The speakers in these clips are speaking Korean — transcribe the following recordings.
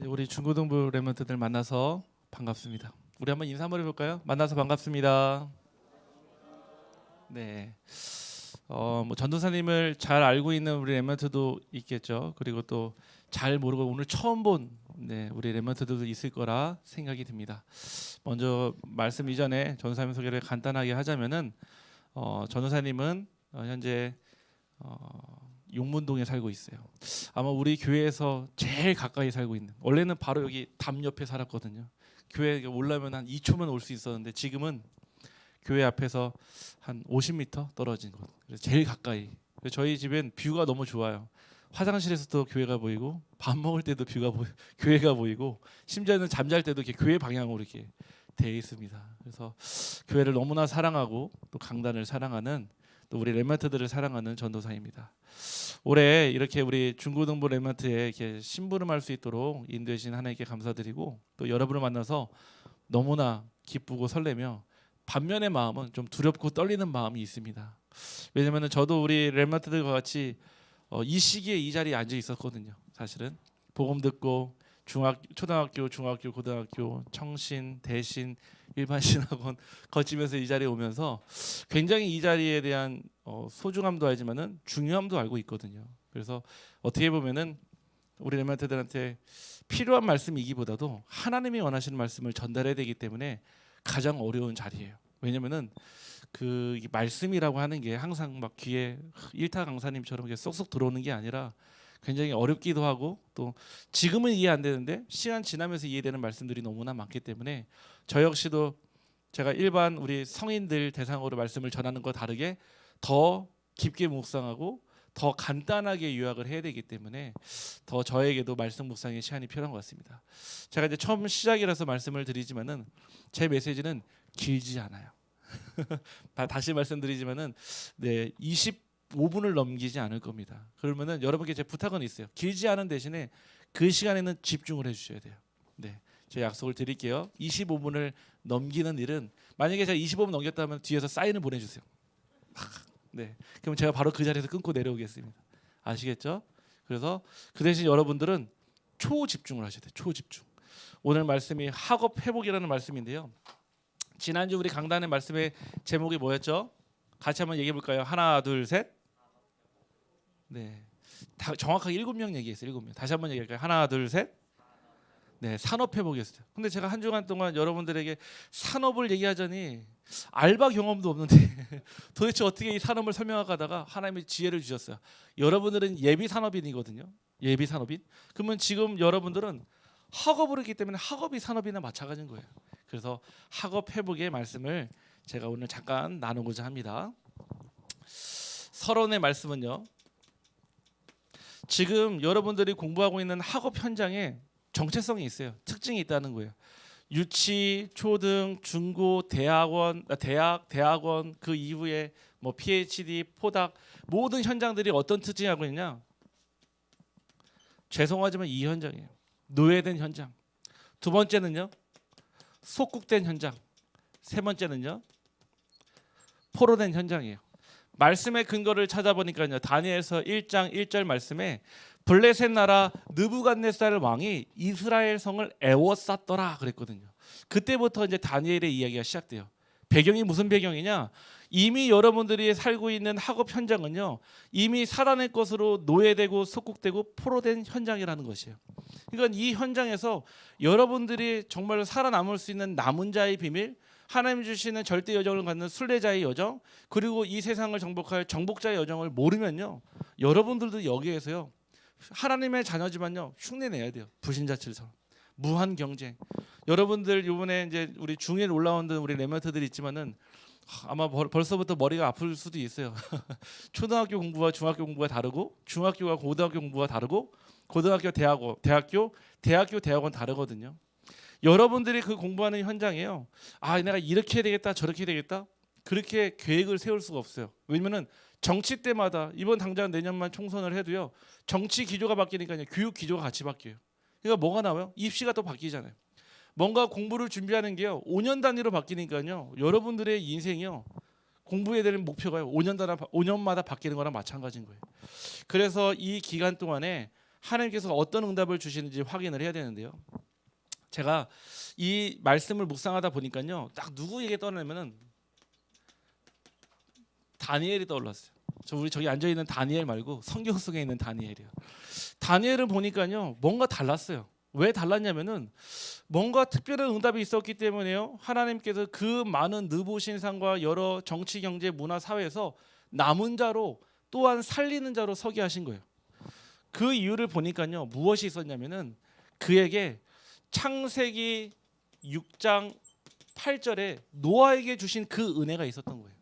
네, 우리 중고등부 랩런트들 만나서 반갑습니다. 우리 한번 인사 한번 해볼까요? 만나서 반갑습니다. 네, 뭐 전도사님을 잘 알고 있는 우리 랩런트도 있겠죠. 그리고 또 잘 모르고 오늘 처음 본 우리 랩런트들도 있을 거라 생각이 듭니다. 먼저 말씀 이전에 전도사님 소개를 간단하게 하자면은 전도사님은 현재 용문동에 살고 있어요. 아마 우리 교회에서 제일 가까이 살고 있는, 원래는 바로 여기 담 옆에 살았거든요. 교회 올라면 한 2초면 올 수 있었는데 지금은 교회 앞에서 한 50m 떨어진 곳. 그래서 제일 가까이. 그래서 저희 집엔 뷰가 너무 좋아요. 화장실에서도 교회가 보이고 밥 먹을 때도 교회가 보이고 심지어는 잠잘 때도 이렇게 교회 방향으로 이렇게 돼 있습니다. 그래서 교회를 너무나 사랑하고 또 강단을 사랑하는, 또 우리 랩런트들을 사랑하는 전도사입니다. 올해 이렇게 우리 중고등부 랩런트에 이렇게 심부름할 수 있도록 인도해 주신 하나님께 감사드리고, 또 여러분을 만나서 너무나 기쁘고 설레며 반면의 마음은 좀 두렵고 떨리는 마음이 있습니다. 왜냐하면 저도 우리 랩런트들과 같이 이 시기에 이 자리에 앉아 있었거든요. 사실은 복음 듣고 초등학교, 중학교, 고등학교, 청신, 대신, 일반 신학원 거치면서 이 자리에 오면서 굉장히 이 자리에 대한 소중함도 알지만은 중요함도 알고 있거든요. 그래서 어떻게 보면은 우리 렘넌트들한테 필요한 말씀이기보다도 하나님이 원하시는 말씀을 전달해야 되기 때문에 가장 어려운 자리예요. 왜냐면은 그 말씀이라고 하는 게 항상 막 귀에 일타 강사님처럼 이렇게 쏙쏙 들어오는 게 아니라 굉장히 어렵기도 하고, 또 지금은 이해 안 되는데 시간 지나면서 이해되는 말씀들이 너무나 많기 때문에 저 역시도 제가 일반 우리 성인들 대상으로 말씀을 전하는 것 다르게 더 깊게 묵상하고 더 간단하게 요약을 해야 되기 때문에 더 저에게도 말씀 묵상의 시간이 필요한 것 같습니다. 제가 이제 처음 시작이라서 말씀을 드리지만은 제 메시지는 길지 않아요. 다시 말씀드리지만은 25분을 넘기지 않을 겁니다. 그러면은 여러분께 제 부탁은 있어요. 길지 않은 대신에 그 시간에는 집중을 해주셔야 돼요. 네, 제 약속을 드릴게요. 25분을 넘기는 일은, 만약에 제가 25분 넘겼다면 뒤에서 사인을 보내주세요. 네, 그럼 제가 바로 그 자리에서 끊고 내려오겠습니다. 아시겠죠? 그래서 그 대신 여러분들은 초집중을 하셔야 돼요. 초집중. 오늘 말씀이 학업 회복이라는 말씀인데요. 지난주 우리 강단의 말씀의 제목이 뭐였죠? 같이 한번 얘기해 볼까요? 하나, 둘, 셋. 네, 정확하게 7명 얘기했어요. 7명. 다시 한번 얘기할까요? 하나, 둘, 셋. 네, 산업 회복이었어요. 근데 제가 한 주간 동안 여러분들에게 산업을 얘기하자니 알바 경험도 없는데 도대체 어떻게 이 산업을 설명하다가 하나님이 지혜를 주셨어요. 여러분들은 예비 산업인이거든요. 예비 산업인. 그러면 지금 여러분들은 학업을 했기 때문에 학업이 산업이나 마찬가지인 거예요. 그래서 학업 회복의 말씀을 제가 오늘 잠깐 나누고자 합니다. 서론의 말씀은요, 지금 여러분들이 공부하고 있는 학업 현장에 정체성이 있어요. 특징이 있다는 거예요. 유치, 초등, 중고, 대학원 그 이후에 뭐 PhD, 포닥 모든 현장들이 어떤 특징이 하고 있냐? 죄송하지만 이 현장이에요. 노예된 현장. 두 번째는요, 속국된 현장. 세 번째는요, 포로된 현장이에요. 말씀의 근거를 찾아보니까요, 다니엘서 1장 1절 말씀에 블레셋 나라 느부갓네살 왕이 이스라엘 성을 애워쌌더라 그랬거든요. 그때부터 이제 다니엘의 이야기가 시작돼요. 배경이 무슨 배경이냐? 이미 여러분들이 살고 있는 학업 현장은요, 이미 사단의 것으로 노예되고 속국되고 포로된 현장이라는 것이에요. 그러니까 이 현장에서 여러분들이 정말 살아남을 수 있는 남은 자의 비밀, 하나님 주시는 절대 여정을 갖는 순례자의 여정, 그리고 이 세상을 정복할 정복자의 여정을 모르면요, 여러분들도 여기에서요, 하나님의 자녀지만요, 흉내내야 돼요. 불신자칠처럼 무한 경쟁. 여러분들 이번에 이제 우리 중에 올라온 우리 렘넌트들이 있지만은 아마 벌써부터 머리가 아플 수도 있어요. 초등학교 공부와 중학교 공부가 다르고, 중학교와 고등학교 공부가 다르고, 고등학교 대학교 대학원 다르거든요. 여러분들이 그 공부하는 현장이에요. 아, 내가 이렇게 해야 되겠다, 저렇게 해야 되겠다, 그렇게 계획을 세울 수가 없어요. 왜냐면은 정치 때마다 이번 당장 내년만 총선을 해도요, 정치 기조가 바뀌니까요, 교육 기조가 같이 바뀌어요. 그러니까 뭐가 나와요? 입시가 또 바뀌잖아요. 뭔가 공부를 준비하는 게요, 5년 단위로 바뀌니까요, 여러분들의 인생이요, 공부해야 되는 목표가요, 5년마다 바뀌는 거랑 마찬가지인 거예요. 그래서 이 기간 동안에 하나님께서 어떤 응답을 주시는지 확인을 해야 되는데요. 제가 이 말씀을 묵상하다 보니까요, 딱 누구에게 떠오르냐면은 다니엘이 떠올랐어요. 우리 저기 앉아 있는 다니엘 말고 성경 속에 있는 다니엘이요. 다니엘을 보니까요, 뭔가 달랐어요. 왜 달랐냐면은 뭔가 특별한 응답이 있었기 때문에요. 하나님께서 그 많은 느부신상과 여러 정치, 경제, 문화, 사회에서 남은 자로 또한 살리는 자로 서게 하신 거예요. 그 이유를 보니까요, 무엇이 있었냐면은 그에게 창세기 6장 8절에 노아에게 주신 그 은혜가 있었던 거예요.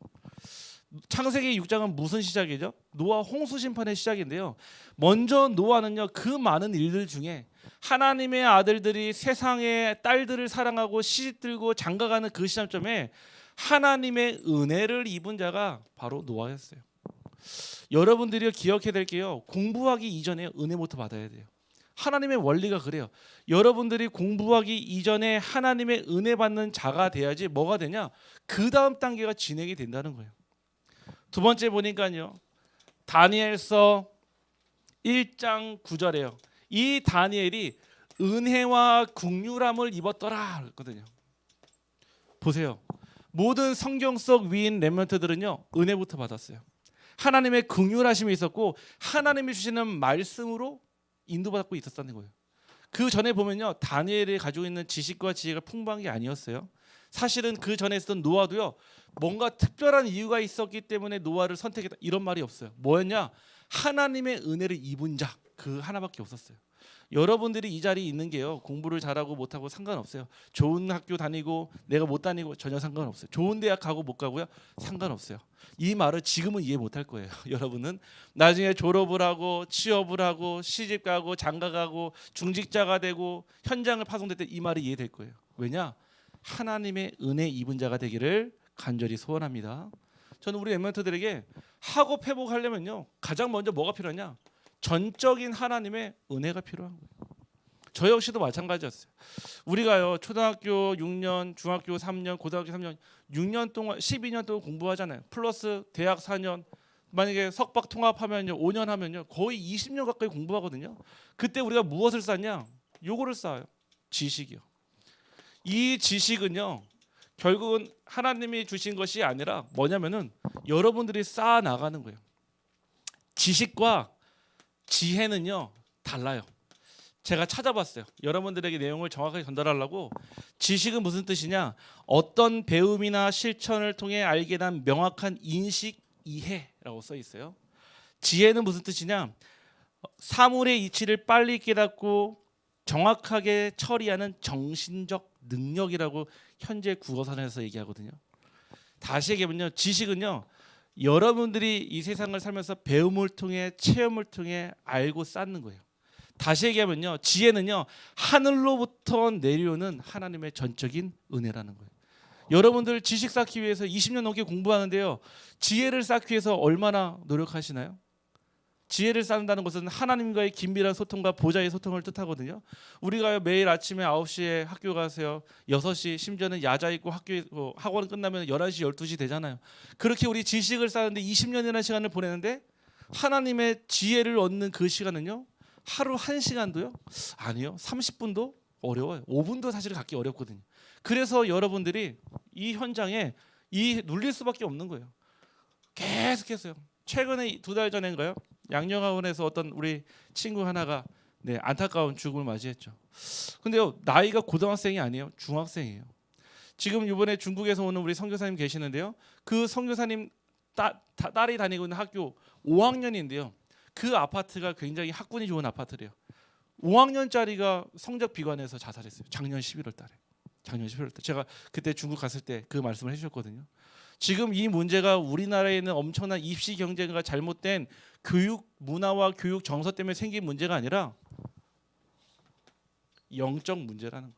창세기 6장은 무슨 시작이죠? 노아 홍수 심판의 시작인데요. 먼저 노아는요, 그 많은 일들 중에 하나님의 아들들이 세상의 딸들을 사랑하고 시집들고 장가가는 그 시점점에 하나님의 은혜를 입은 자가 바로 노아였어요. 여러분들이 기억해야 될 게요, 공부하기 이전에 은혜부터 받아야 돼요. 하나님의 원리가 그래요. 여러분들이 공부하기 이전에 하나님의 은혜 받는 자가 돼야지 뭐가 되냐? 그 다음 단계가 진행이 된다는 거예요. 두 번째 보니까요, 다니엘서 1장 9절에요. 이 다니엘이 은혜와 긍휼함을 입었더라 그랬거든요. 보세요. 모든 성경 속 위인 렘넌트들은요, 은혜부터 받았어요. 하나님의 긍휼하심이 있었고 하나님이 주시는 말씀으로 인도받고 있었다는 거예요. 그 전에 보면요, 다니엘이 가지고 있는 지식과 지혜가 풍부한 게 아니었어요. 사실은 그 전에 있었던 노아도요, 뭔가 특별한 이유가 있었기 때문에 노아를 선택했다 이런 말이 없어요. 뭐였냐? 하나님의 은혜를 입은 자, 그 하나밖에 없었어요. 여러분들이 이 자리에 있는 게요, 공부를 잘하고 못하고 상관없어요. 좋은 학교 다니고 내가 못 다니고 전혀 상관없어요. 좋은 대학 가고 못 가고요, 상관없어요. 이 말을 지금은 이해 못할 거예요. 여러분은 나중에 졸업을 하고 취업을 하고 시집 가고 장가 가고 중직자가 되고 현장을 파송될 때 이 말이 이해될 거예요. 왜냐? 하나님의 은혜 입은 자가 되기를 간절히 소원합니다. 저는 우리 엠멘터들에게 학업 회복하려면요, 가장 먼저 뭐가 필요하냐? 전적인 하나님의 은혜가 필요한 거예요. 저 역시도 마찬가지였어요. 우리가요, 초등학교 6년, 중학교 3년, 고등학교 3년, 6년 동안 12년 동안 공부하잖아요. 플러스 대학 4년, 만약에 석박 통합하면요, 5년 하면요, 거의 20년 가까이 공부하거든요. 그때 우리가 무엇을 쌓냐? 요거를 쌓아요. 지식이요. 이 지식은요, 결국은 하나님이 주신 것이 아니라 뭐냐면은 여러분들이 쌓아 나가는 거예요. 지식과 지혜는요, 달라요. 제가 찾아봤어요. 여러분들에게 내용을 정확하게 전달하려고. 지식은 무슨 뜻이냐? 어떤 배움이나 실천을 통해 알게 된 명확한 인식, 이해라고 써 있어요. 지혜는 무슨 뜻이냐? 사물의 이치를 빨리 깨닫고 정확하게 처리하는 정신적 능력이라고 현재 국어사전에서 얘기하거든요. 다시 얘기하면요, 지식은요, 여러분들이 이 세상을 살면서 배움을 통해 체험을 통해 알고 쌓는 거예요. 다시 얘기하면요, 지혜는요, 하늘로부터 내려오는 하나님의 전적인 은혜라는 거예요. 여러분들 지식 쌓기 위해서 20년 넘게 공부하는데요, 지혜를 쌓기 위해서 얼마나 노력하시나요? 지혜를 쌓는다는 것은 하나님과의 긴밀한 소통과 보좌의 소통을 뜻하거든요. 우리가 매일 아침에 9시에 학교 가세요. 6시, 심지어는 야자 있고 학원 끝나면 11시, 12시 되잖아요. 그렇게 우리 지식을 쌓는데 20년이라는 시간을 보내는데 하나님의 지혜를 얻는 그 시간은요, 하루 1시간도요? 아니요. 30분도 어려워요. 5분도 사실 갖기 어렵거든요. 그래서 여러분들이 이 현장에 눌릴 수밖에 없는 거예요. 계속해서요. 최근에 2달 전인가요? 양령학원에서 어떤 우리 친구 하나가 안타까운 죽음을 맞이했죠. 근데요, 나이가 고등학생이 아니에요. 중학생이에요. 지금 이번에 중국에서 오는 우리 선교사님 계시는데요. 그 선교사님 딸이 다니고 있는 학교 5학년인데요. 그 아파트가 굉장히 학군이 좋은 아파트래요. 5학년짜리가 성적 비관해서 자살했어요. 작년 11월 달에. 제가 그때 중국 갔을 때 그 말씀을 해주셨거든요. 지금 이 문제가 우리나라에 있는 엄청난 입시 경쟁과 잘못된 교육 문화와 교육 정서 때문에 생긴 문제가 아니라 영적 문제라는 거예요.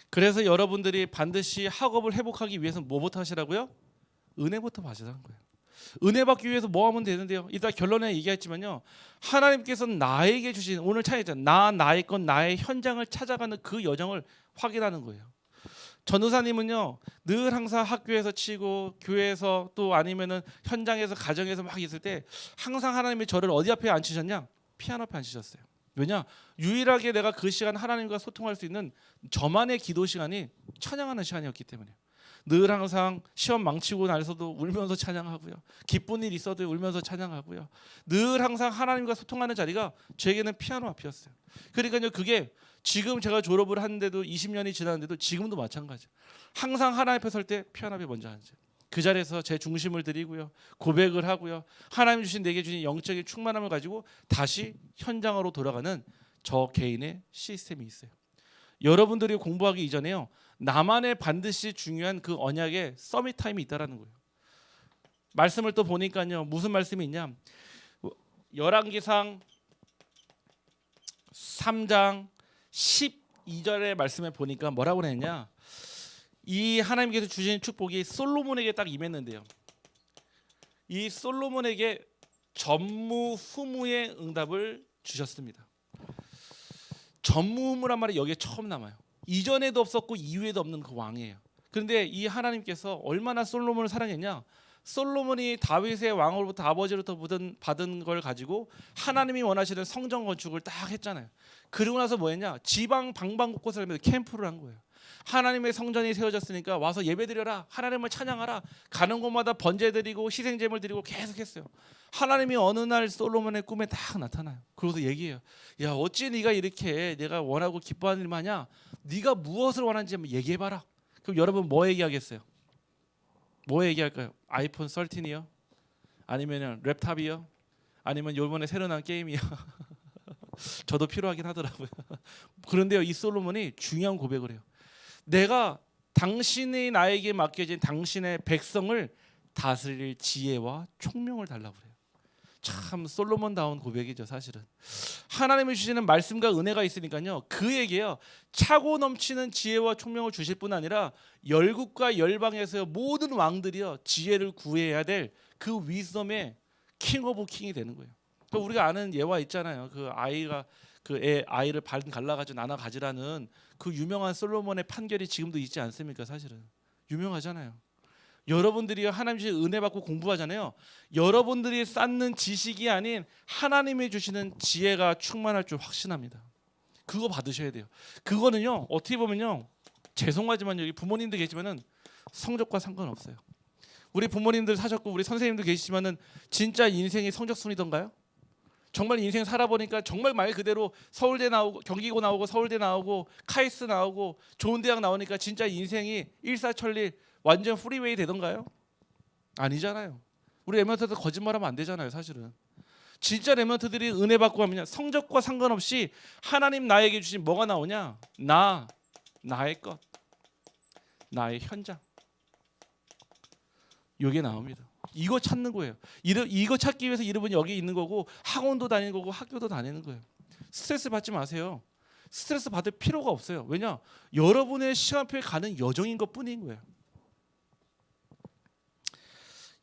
그래서 여러분들이 반드시 학업을 회복하기 위해서는 뭐부터 하시라고요? 은혜부터 받으라는 거예요. 은혜 받기 위해서 뭐 하면 되는데요? 이따 결론에 얘기했지만요, 하나님께서 나에게 주신, 오늘 차이잖아요, 나의 것, 나의 현장을 찾아가는 그 여정을 확인하는 거예요. 전도사님은요, 늘 항상 학교에서 치고 교회에서 또 아니면은 현장에서 가정에서 막 있을 때 항상 하나님이 저를 어디 앞에 앉히셨냐? 피아노 앞에 앉으셨어요. 왜냐? 유일하게 내가 그 시간 하나님과 소통할 수 있는 저만의 기도 시간이 찬양하는 시간이었기 때문에 늘 항상 시험 망치고 나서도 울면서 찬양하고요. 기쁜 일 있어도 울면서 찬양하고요. 늘 항상 하나님과 소통하는 자리가 제게는 피아노 앞이었어요. 그러니까요, 그게 지금 제가 졸업을 하는데도 20년이 지났는데도 지금도 마찬가지예요. 항상 하나님 앞에 설 때 피아노 앞에 먼저 앉아요. 그 자리에서 제 중심을 드리고요. 고백을 하고요. 하나님 주신 내게 주신 영적인 충만함을 가지고 다시 현장으로 돌아가는 저 개인의 시스템이 있어요. 여러분들이 공부하기 이전에요. 나만의 반드시 중요한 그 언약의 서밋 타임이 있다라는 거예요. 말씀을 또 보니까요. 무슨 말씀이 있냐? 열왕기상 3장 12절의 말씀에 보니까 뭐라고 했냐? 이 하나님께서 주신 축복이 솔로몬에게 딱 임했는데요. 이 솔로몬에게 전무후무의 응답을 주셨습니다. 전무후무란 말이 여기에 처음 남아요. 이전에도 없었고 이후에도 없는 그 왕이에요. 그런데 이 하나님께서 얼마나 솔로몬을 사랑했냐? 솔로몬이 다윗의 왕으로부터 아버지로부터 받은 걸 가지고 하나님이 원하시는 성전 건축을 딱 했잖아요. 그러고 나서 뭐 했냐? 지방 방방곳곳을 캠프를 한 거예요. 하나님의 성전이 세워졌으니까 와서 예배드려라, 하나님을 찬양하라, 가는 곳마다 번제드리고 희생제물 드리고 계속했어요. 하나님이 어느 날 솔로몬의 꿈에 딱 나타나요. 그러고서 얘기해요. 야, 어찌 네가 이렇게 내가 원하고 기뻐하는 일만 하냐? 네가 무엇을 원하는지 한번 얘기해봐라. 그럼 여러분 뭐 얘기하겠어요? 뭐 얘기할까요? 아이폰 13이요? 아니면 랩탑이요? 아니면 요번에 새로 나온 게임이요? 저도 필요하긴 하더라고요. 그런데요, 이 솔로몬이 중요한 고백을 해요. 내가 당신이 나에게 맡겨진 당신의 백성을 다스릴 지혜와 총명을 달라고 그래요. 참 솔로몬다운 고백이죠. 사실은 하나님이 주시는 말씀과 은혜가 있으니까요, 그에게요 차고 넘치는 지혜와 총명을 주실 뿐 아니라 열국과 열방에서 모든 왕들이요 지혜를 구해야 될 그 위섬의 킹 오브 킹이 되는 거예요. 그러니까 우리가 아는 예화 있잖아요. 그 아이가 아이를 반 갈라가지고 나눠 가지라는 그 유명한 솔로몬의 판결이 지금도 있지 않습니까? 사실은 유명하잖아요. 여러분들이 하나님 주신 은혜 받고 공부하잖아요. 여러분들이 쌓는 지식이 아닌 하나님이 주시는 지혜가 충만할 줄 확신합니다. 그거 받으셔야 돼요. 그거는요 어떻게 보면요, 죄송하지만 여기 부모님들 계시면은 성적과 상관없어요. 우리 부모님들 사셨고 우리 선생님들 계시지만은 진짜 인생이 성적순이던가요? 정말 인생 살아보니까 정말 말 그대로 서울대 나오고 경기고 나오고 서울대 나오고 카이스트 나오고 좋은 대학 나오니까 진짜 인생이 일사천리 완전 프리웨이 되던가요? 아니잖아요. 우리 랩런트들 거짓말하면 안 되잖아요. 사실은 진짜 랩런트들이 은혜 받고 하면 성적과 상관없이 하나님 나에게 주신 뭐가 나오냐? 나의 것, 나의 현장, 이게 나옵니다. 이거 찾는 거예요. 이거 찾기 위해서 여러분이 여기 있는 거고 학원도 다니는 거고 학교도 다니는 거예요. 스트레스 받지 마세요. 스트레스 받을 필요가 없어요. 왜냐? 여러분의 시간표에 가는 여정인 것뿐인 거예요.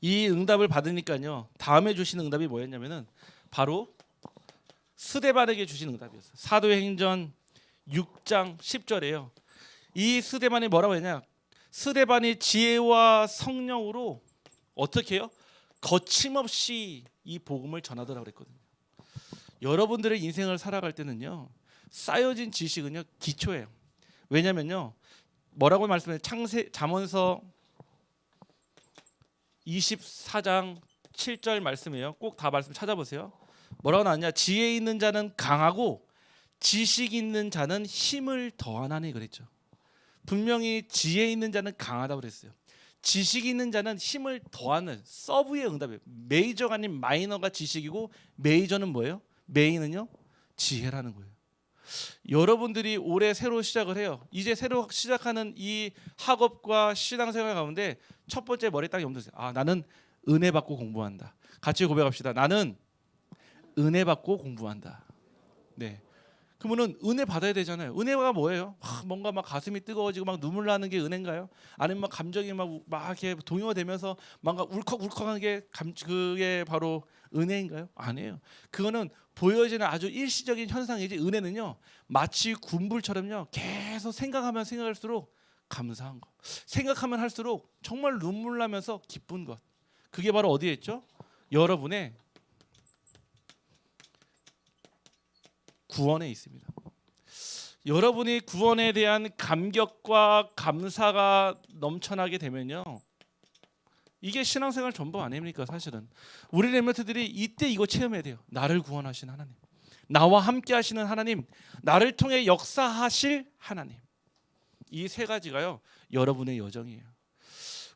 이 응답을 받으니까요, 다음에 주신 응답이 뭐였냐면은 바로 스데반에게 주신 응답이었어요. 사도행전 6장 10절에요. 이 스데반이 뭐라고 했냐? 스데반이 지혜와 성령으로 어떻게 해요? 거침없이 이 복음을 전하더라고 그랬거든요. 여러분들의 인생을 살아갈 때는요, 쌓여진 지식은요 기초예요. 왜냐면요, 뭐라고 말씀해요? 잠언서 24장 7절 말씀이에요. 꼭 다 말씀 찾아보세요. 뭐라고 나왔냐? 지혜 있는 자는 강하고 지식 있는 자는 힘을 더하나니 그랬죠. 분명히 지혜 있는 자는 강하다고 그랬어요. 지식 있는 자는 힘을 더하는 서브의 응답이에요. 메이저가 아닌 마이너가 지식이고 메이저는 뭐예요? 메인은요 지혜라는 거예요. 여러분들이 올해 새로 시작을 해요. 이제 새로 시작하는 이 학업과 신앙생활 가운데 첫 번째 머리 딱 염두세요. 나는 은혜 받고 공부한다. 같이 고백합시다. 나는 은혜 받고 공부한다. 네. 그러면은 은혜 받아야 되잖아요. 은혜가 뭐예요? 뭔가 막 가슴이 뜨거워지고 막 눈물 나는 게 은혜인가요? 아니면 막 감정이 막 이렇게 동요되면서 뭔가 울컥울컥한 게 그게 바로 은혜인가요? 아니에요. 그거는 보여지는 아주 일시적인 현상이지, 은혜는요 마치 군불처럼요 계속 생각하면 생각할수록 감사한 것, 생각하면 할수록 정말 눈물 나면서 기쁜 것, 그게 바로 어디에 있죠? 여러분의 구원에 있습니다. 여러분이 구원에 대한 감격과 감사가 넘쳐나게 되면요, 이게 신앙생활 전부 아닙니까? 사실은 우리 렘넌트들이 이때 이거 체험해야 돼요. 나를 구원하신 하나님, 나와 함께 하시는 하나님, 나를 통해 역사하실 하나님. 이 세 가지가요 여러분의 여정이에요.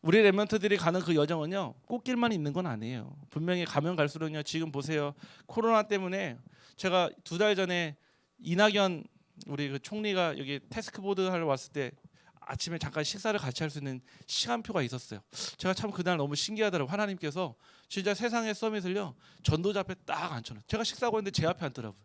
우리 렘넌트들이 가는 그 여정은요 꽃길만 있는 건 아니에요. 분명히 가면 갈수록요, 지금 보세요, 코로나 때문에 제가 2달 전에 이낙연 우리 그 총리가 여기 태스크보드 하러 왔을 때 아침에 잠깐 식사를 같이 할 수 있는 시간표가 있었어요. 제가 참 그날 너무 신기하더라고요. 하나님께서 진짜 세상의 서밋을요 전도자 앞에 딱 앉혀놔요. 제가 식사하고 있는데 제 앞에 앉더라고요.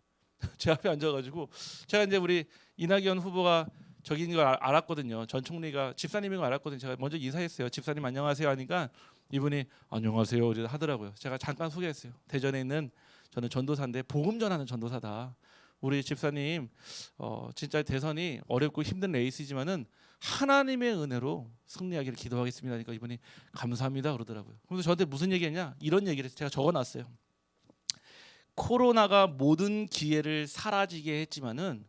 제 앞에 앉아가지고 제가 이제 우리 이낙연 후보가 저기인 걸 알았거든요. 전 총리가 집사님인 걸 알았거든요. 제가 먼저 인사했어요. 집사님 안녕하세요 하니까 이분이 안녕하세요 이렇게 하더라고요. 제가 잠깐 소개했어요. 대전에 있는 저는 전도사인데 복음 전하는 전도사다. 우리 집사님 진짜 대선이 어렵고 힘든 레이스지만은 하나님의 은혜로 승리하기를 기도하겠습니다 하니까 이분이 감사합니다 그러더라고요. 그래서 저한테 무슨 얘기했냐, 이런 얘기를 제가 적어놨어요. 코로나가 모든 기회를 사라지게 했지만은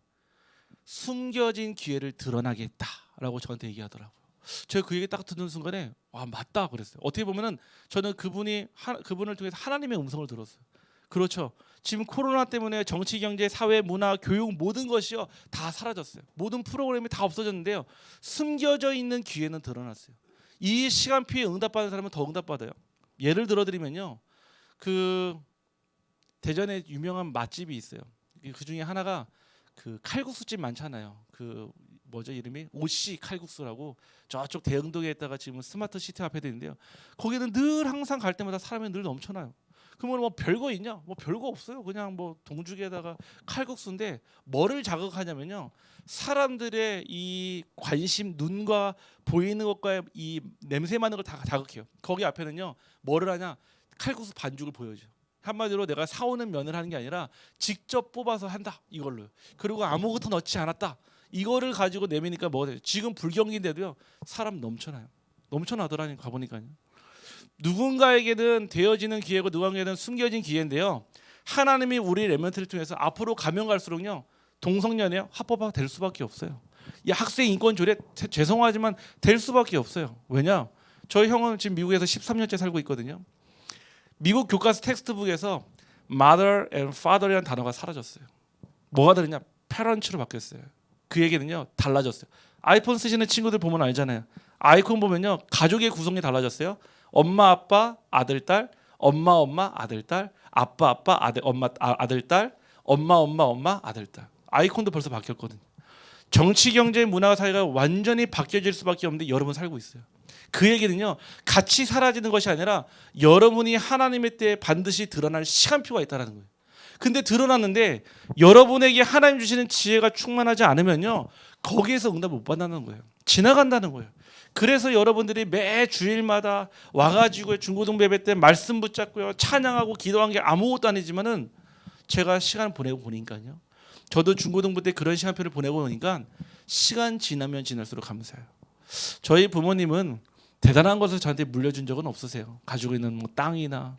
숨겨진 기회를 드러나게 했다라고 저한테 얘기하더라고요. 제가 그 얘기 딱 듣는 순간에 와 맞다 그랬어요. 어떻게 보면은 저는 그분을 통해서 하나님의 음성을 들었어요. 그렇죠. 지금 코로나 때문에 정치, 경제, 사회, 문화, 교육 모든 것이요 다 사라졌어요. 모든 프로그램이 다 없어졌는데요, 숨겨져 있는 기회는 드러났어요. 이 시간표에 응답받는 사람은 더 응답받아요. 예를 들어드리면요, 그 대전에 유명한 맛집이 있어요. 그 중에 하나가 그 칼국수집 많잖아요. 그 뭐죠 이름이 오씨 칼국수라고 저쪽 대흥동에 있다가 지금 스마트 시티 앞에 있는데요. 거기는 늘 항상 갈 때마다 사람이 늘 넘쳐나요. 그러면 뭐 별거 있냐? 뭐 별거 없어요. 그냥 뭐 동죽에다가 칼국수인데 뭐를 자극하냐면요, 사람들의 이 관심, 눈과 보이는 것과 이 냄새 맡는 걸 다 자극해요. 거기 앞에는요 뭐를 하냐, 칼국수 반죽을 보여줘. 한마디로 내가 사오는 면을 하는 게 아니라 직접 뽑아서 한다 이걸로요. 그리고 아무것도 넣지 않았다. 이거를 가지고 내미니까 뭐가 돼요? 지금 불경기인데도요 사람 넘쳐나더라니 가보니까요. 누군가에게는 되어지는 기회고 누군가에게는 숨겨진 기회인데요, 하나님이 우리 렘넌트를 통해서 앞으로 가면 갈수록요 동성연애 합법화 될 수밖에 없어요. 이 학생 인권 조례 죄송하지만 될 수밖에 없어요. 왜냐? 저희 형은 지금 미국에서 13년째 살고 있거든요. 미국 교과서 텍스트북에서 mother and father이라는 단어가 사라졌어요. 뭐가 다르냐? parents로 바뀌었어요. 그 얘기는요 달라졌어요. 아이폰 쓰시는 친구들 보면 알잖아요. 아이콘 보면요 가족의 구성이 달라졌어요. 엄마 아빠 아들 딸, 엄마 엄마 아들 딸, 아빠 아빠 아들 엄마 아들 딸, 엄마 엄마 엄마 아들 딸. 아이콘도 벌써 바뀌었거든요. 정치 경제 문화 사회가 완전히 바뀌어질 수밖에 없는데 여러분 살고 있어요. 그 얘기는요 같이 사라지는 것이 아니라 여러분이 하나님의 때에 반드시 드러날 시간표가 있다는 거예요. 근데 드러났는데 여러분에게 하나님 주시는 지혜가 충만하지 않으면요 거기에서 응답을 못 받는다는 거예요. 지나간다는 거예요. 그래서 여러분들이 매 주일마다 와가지고 중고등 예배 때 말씀 붙잡고요 찬양하고 기도한 게 아무것도 아니지만은 제가 시간 보내고 보니까요, 저도 중고등부 때 그런 시간표를 보내고 보니까 시간 지나면 지날수록 감사해요. 저희 부모님은 대단한 것을 저한테 물려준 적은 없으세요. 가지고 있는 뭐 땅이나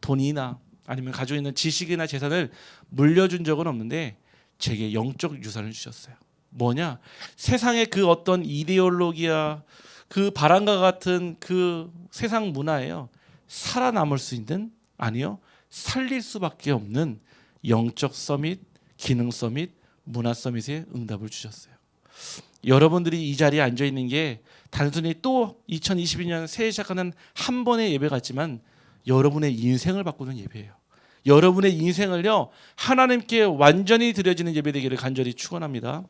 돈이나 아니면 가지고 있는 지식이나 재산을 물려준 적은 없는데 제게 영적 유산을 주셨어요. 뭐냐? 세상의 그 어떤 이데올로기야 그 바람과 같은 그 세상 문화에요 살아남을 수 있는, 아니요 살릴 수밖에 없는 영적 서밋, 기능 서밋, 문화 서밋에 응답을 주셨어요. 여러분들이 이 자리에 앉아 있는 게 단순히 또 2022년 새해 시작하는 한 번의 예배 같지만 여러분의 인생을 바꾸는 예배예요. 여러분의 인생을요 하나님께 완전히 드려지는 예배 되기를 간절히 축원합니다.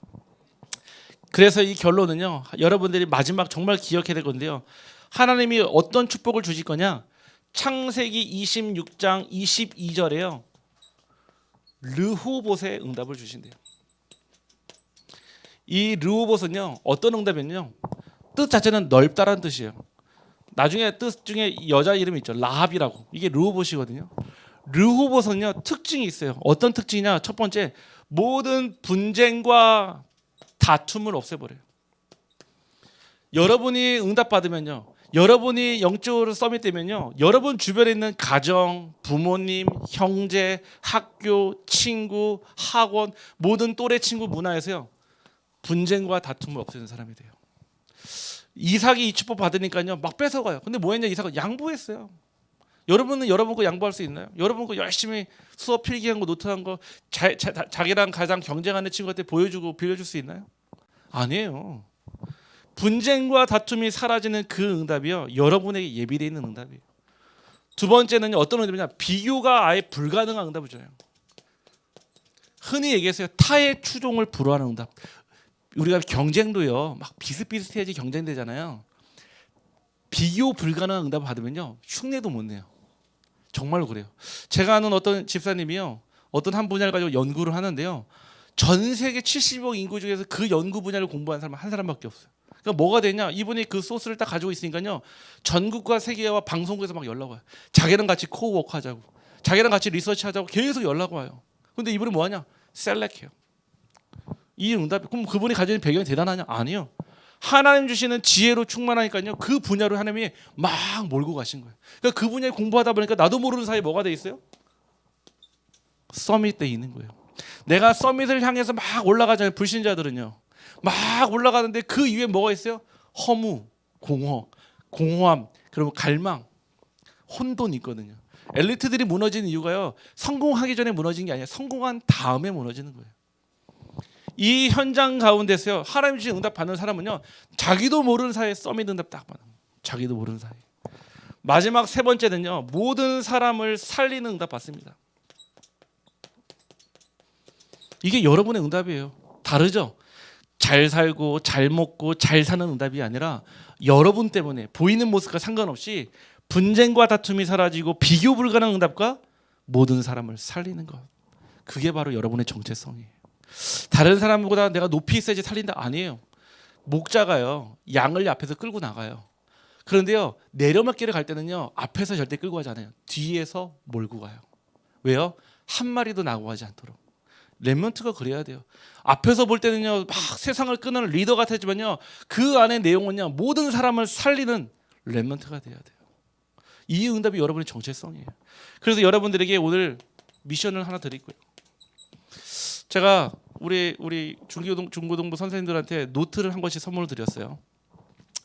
그래서 이 결론은요 여러분들이 마지막 정말 기억해야 될 건데요, 하나님이 어떤 축복을 주실 거냐, 창세기 26장 22절에요 르호봇의 응답을 주신대요. 이 르호봇은요 어떤 응답이냐요, 뜻 자체는 넓다라는 뜻이에요. 나중에 뜻 중에 여자 이름이 있죠, 라합이라고. 이게 르호봇이거든요. 르호봇은요 특징이 있어요. 어떤 특징이냐, 첫 번째 모든 분쟁과 다툼을 없애버려요. 여러분이 응답받으면요 여러분이 영적으로 서밋되면요, 여러분 주변에 있는 가정, 부모님, 형제, 학교, 친구, 학원, 모든 또래 친구 문화에서요 분쟁과 다툼을 없애는 사람이 돼요. 이삭이 이 축복 받으니까요 막 뺏어가요. 근데 뭐 했냐, 이삭은 양보했어요. 여러분은 여러분 거 양보할 수 있나요? 여러분 거 열심히 수업 필기한 거, 노트한 거 자기랑 가장 경쟁하는 친구한테 보여주고 빌려줄 수 있나요? 아니에요. 분쟁과 다툼이 사라지는 그 응답이요 여러분에게 예비되어 있는 응답이에요. 두 번째는 어떤 응답이냐, 비교가 아예 불가능한 응답을 줘요. 흔히 얘기해서요 타의 추종을 불허하는 응답. 우리가 경쟁도요 막 비슷비슷해야지 경쟁되잖아요. 비교 불가능한 응답을 받으면요 흉내도 못 내요. 정말로 그래요. 제가 아는 어떤 집사님이요 어떤 한 분야를 가지고 연구를 하는데요, 전 세계 70억 인구 중에서 그 연구 분야를 공부한 사람은 한 사람밖에 없어요. 그러니까 뭐가 되냐, 이분이 그 소스를 딱 가지고 있으니까요 전국과 세계와 방송국에서 막 연락 와요. 자기랑 같이 코워크 하자고, 자기랑 같이 리서치 하자고 계속 연락 와요. 근데 이분이 뭐하냐, 셀렉해요. 이 응답이. 그럼 그분이 가지는 배경이 대단하냐? 아니요. 하나님 주시는 지혜로 충만하니까요 그 분야로 하나님이 막 몰고 가신 거예요. 그러니까 그 분야에 공부하다 보니까 나도 모르는 사이에 뭐가 돼 있어요? 서밋 돼 있는 거예요. 내가 서밋을 향해서 막 올라가잖아요. 불신자들은요 막 올라가는데 그 이후에 뭐가 있어요? 허무, 공허함, 그리고 갈망, 혼돈이 있거든요. 엘리트들이 무너지는 이유가요 성공하기 전에 무너진 게 아니라 성공한 다음에 무너지는 거예요. 이 현장 가운데서요 하나님 주신 응답 받는 사람은요 자기도 모르는 사이에 서밋 응답 딱 받는 거예요. 자기도 모르는 사이에. 마지막 세 번째는요 모든 사람을 살리는 응답 받습니다. 이게 여러분의 응답이에요. 다르죠? 잘 살고 잘 먹고 잘 사는 응답이 아니라 여러분 때문에 보이는 모습과 상관없이 분쟁과 다툼이 사라지고 비교 불가능한 응답과 모든 사람을 살리는 것. 그게 바로 여러분의 정체성이에요. 다른 사람보다 내가 높이 있어야지 살린다 아니에요. 목자가요 양을 앞에서 끌고 나가요. 그런데요 내려막길을 갈 때는요 앞에서 절대 끌고 가지 않아요. 뒤에서 몰고 가요. 왜요? 한 마리도 나고 가지 않도록. 렘넌트가 그래야 돼요. 앞에서 볼 때는요 막 세상을 끄는 리더 같았지만요 그 안에 내용은요 모든 사람을 살리는 렘넌트가 돼야 돼요. 이 응답이 여러분의 정체성이에요. 그래서 여러분들에게 오늘 미션을 하나 드리고요. 제가 우리 중고등부 선생님들한테 노트를 한 권씩 선물을 드렸어요.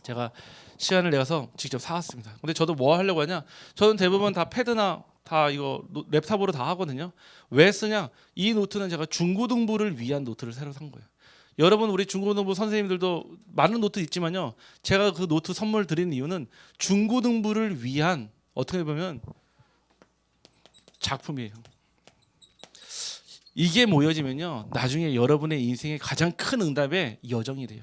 제가 시간을 내서 직접 사왔습니다. 근데 저도 뭐 하려고 하냐? 저는 대부분 다 패드나 다 이거 랩탑으로 다 하거든요. 왜 쓰냐? 이 노트는 제가 중고등부를 위한 노트를 새로 산 거예요. 여러분 우리 중고등부 선생님들도 많은 노트 있지만요. 제가 그 노트 선물 드리는 이유는 중고등부를 위한 어떻게 보면 작품이에요. 이게 모여지면요 나중에 여러분의 인생의 가장 큰 응답의 여정이 돼요.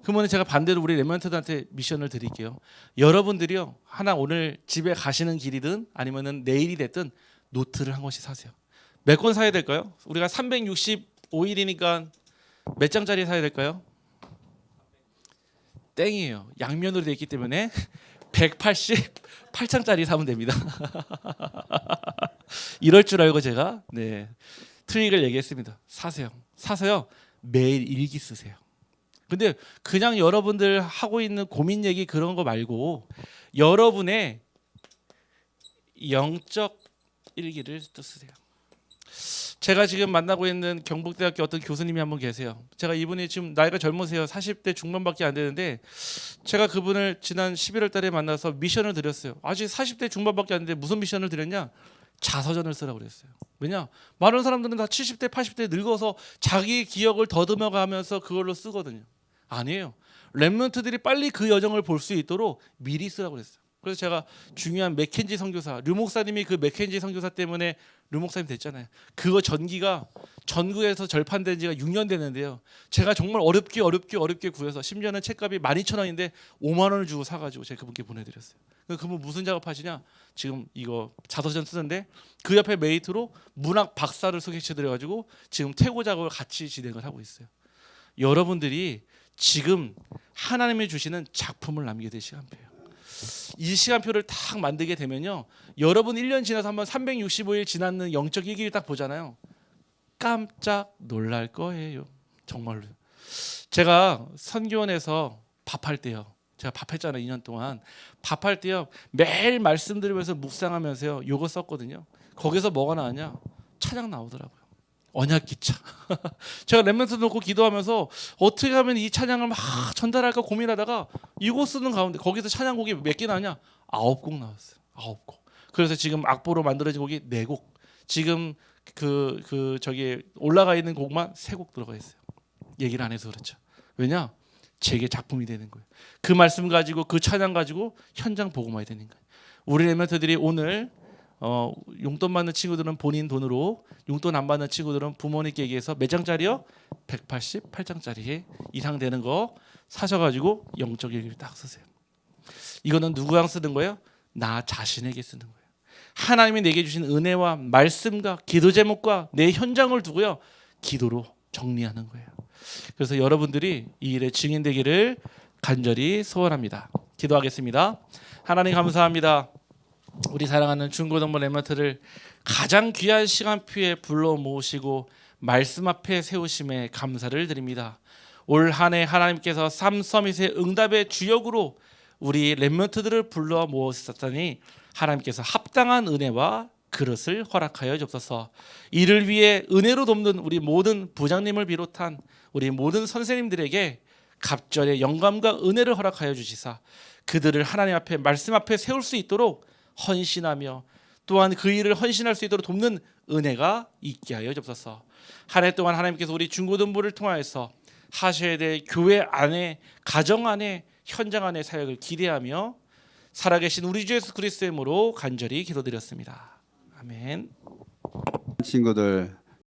그러면 제가 반대로 우리 렘넌트들한테 미션을 드릴게요. 여러분들이요 하나 오늘 집에 가시는 길이든 아니면은 내일이 됐든 노트를 한 권씩 사세요. 몇 권 사야 될까요? 우리가 365일이니까 몇 장짜리 사야 될까요? 땡이에요. 양면으로 되어 있기 때문에 188장짜리 사면 됩니다. 이럴 줄 알고 제가 트릭을 얘기했습니다. 사서요 매일 일기 쓰세요. 근데 그냥 여러분들 하고 있는 고민 얘기 그런 거 말고 여러분의 영적 일기를 또 쓰세요. 제가 지금 만나고 있는 경북대학교 어떤 교수님이 한 분 계세요. 제가 이분이 지금 나이가 젊으세요. 40대 중반밖에 안 되는데 제가 그분을 지난 11월 달에 만나서 미션을 드렸어요. 아직 40대 중반밖에 안 되는데 무슨 미션을 드렸냐? 자서전을 쓰라고 그랬어요. 왜냐? 많은 사람들은 다 70대 80대 늙어서 자기 기억을 더듬어 가면서 그걸로 쓰거든요. 아니에요. 렘넌트들이 빨리 그 여정을 볼 수 있도록 미리 쓰라고 그랬어요. 그래서 제가 중요한 맥켄지 선교사, 류 목사님이 그 맥켄지 선교사 때문에 류 목사님 됐잖아요. 그거 전기가 전국에서 절판된 지가 6년 됐는데요. 제가 정말 어렵게 구해서 심지어는 책값이 12,000원인데 5만 원을 주고 사가지고 제가 그분께 보내드렸어요. 그분 무슨 작업하시냐? 지금 이거 자서전 쓰는데 그 옆에 메이트로 문학 박사를 소개시켜드려가지고 지금 퇴고 작업을 같이 진행을 하고 있어요. 여러분들이 지금 하나님이 주시는 작품을 남기게 될 시간표예요. 이 시간표를 딱 만들게 되면요 여러분 1년 지나서 한번 365일 지났는 영적 일기를 딱 보잖아요. 깜짝 놀랄 거예요. 정말로. 제가 선교원에서 밥할 때요 제가 밥했잖아요. 2년 동안 밥할 때요 매일 말씀드리면서 묵상하면서요 요거 썼거든요. 거기서 뭐가 나왔냐? 찬양 나오더라고요. 언약 기차. 제가 렘넌트 놓고 기도하면서 어떻게 하면 이 찬양을 막 전달할까 고민하다가 이거 쓰는 가운데 거기서 찬양곡이 몇 개 나왔냐? 9곡 나왔어요. 9곡. 그래서 지금 악보로 만들어진 곡이 4곡. 지금 저기 올라가 있는 곡만 3곡 들어가 있어요. 얘기를 안 해서 그렇죠. 왜냐? 제게 작품이 되는 거예요. 그 말씀 가지고 그 찬양 가지고 현장 복음화해야 되는 거예요. 우리 렘넌트들이 오늘 용돈 받는 친구들은 본인 돈으로, 용돈 안 받는 친구들은 부모님께 얘기해서 몇 장짜리요? 188장짜리 이상 되는 거 사셔가지고 영적 일기를 딱 쓰세요. 이거는 누구랑 쓰는 거예요? 나 자신에게 쓰는 거예요. 하나님이 내게 주신 은혜와 말씀과 기도 제목과 내 현장을 두고요 기도로 정리하는 거예요. 그래서 여러분들이 이 일에 증인되기를 간절히 소원합니다. 기도하겠습니다. 하나님 감사합니다. 우리 사랑하는 중고등부 렘넌트를 가장 귀한 시간표에 불러 모으시고 말씀 앞에 세우심에 감사를 드립니다. 올 한 해 하나님께서 삼서밋의 응답의 주역으로 우리 렘넌트들을 불러 모으셨다니 하나님께서 합당한 은혜와 그릇을 허락하여 주옵소서. 이를 위해 은혜로 돕는 우리 모든 부장님을 비롯한 우리 모든 선생님들에게 갑절의 영감과 은혜를 허락하여 주시사 그들을 하나님 앞에 말씀 앞에 세울 수 있도록 헌신하며 또한 그 일을 헌신할 수 있도록 돕는 은혜가 있게 하여 주옵소서. 한 해 동안 하나님께서 우리 중고등부를 통하여서 하셔야 될 교회 안에, 가정 안에, 현장 안의 사역을 기대하며 살아계신 우리 주 예수 그리스도의 이름으로 간절히 기도드렸습니다. 아멘. 친구들